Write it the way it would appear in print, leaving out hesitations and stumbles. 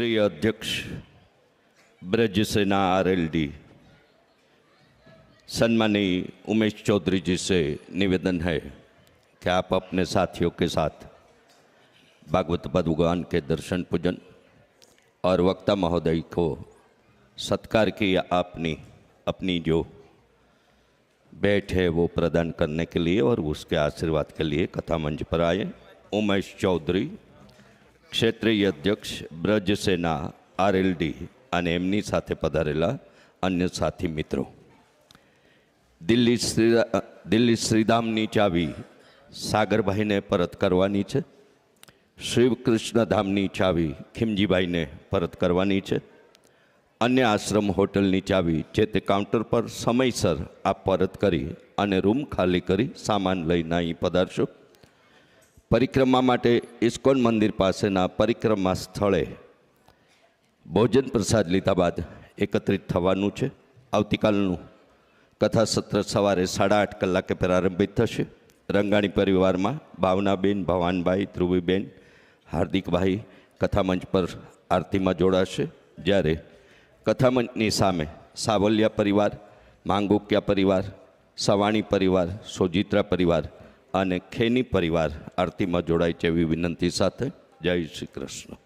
क्षेत्रीय अध्यक्ष ब्रज सेना आरएलडी सम्मानीय उमेश चौधरी जी से निवेदन है कि आप अपने साथियों के साथ भागवत भगवान के दर्शन पूजन और वक्ता महोदय को सत्कार की अपनी जो भेंट है वो प्रदान करने के लिए और उसके आशीर्वाद के लिए कथा मंच पर आए। उमेश चौधरी क्षेत्रीय अध्यक्ष ब्रज सेना आरएलडी અને એમની સાથે પધારેલા અન્ય સાથી મિત્રો, દિલ્હી શ્રીધામની ચાવી સાગરભાઈને પરત કરવાની છે। શ્રીકૃષ્ણ ધામની ચાવી ખીમજીભાઈને પરત કરવાની છે। અન્ય આશ્રમ હોટલની ચાવી જે તે કાઉન્ટર પર સમયસર આપ પરત કરી અને રૂમ ખાલી કરી સામાન લઈને અહીં પધારશો। પરિક્રમા માટે ઇસ્કોન મંદિર પાસેના પરિક્રમા સ્થળે ભોજન પ્રસાદ લીધા બાદ એકત્રિત થવાનું છે। આવતીકાલનું કથા સત્ર સવારે 8:30 કલાકે પ્રારંભિત થશે। રંગાણી પરિવારમાં ભાવનાબેન, ભવાનભાઈ, ધ્રુવીબેન, હાર્દિકભાઈ કથામંચ પર આરતીમાં જોડાશે, જ્યારે કથામંચની સામે સાવલિયા પરિવાર, માંગુકિયા પરિવાર, સવાણી પરિવાર, સોજિત્રા પરિવાર અને ખેની પરિવાર આરતીમાં જોડાય તેવી વિનંતી સાથે જય શ્રી કૃષ્ણ।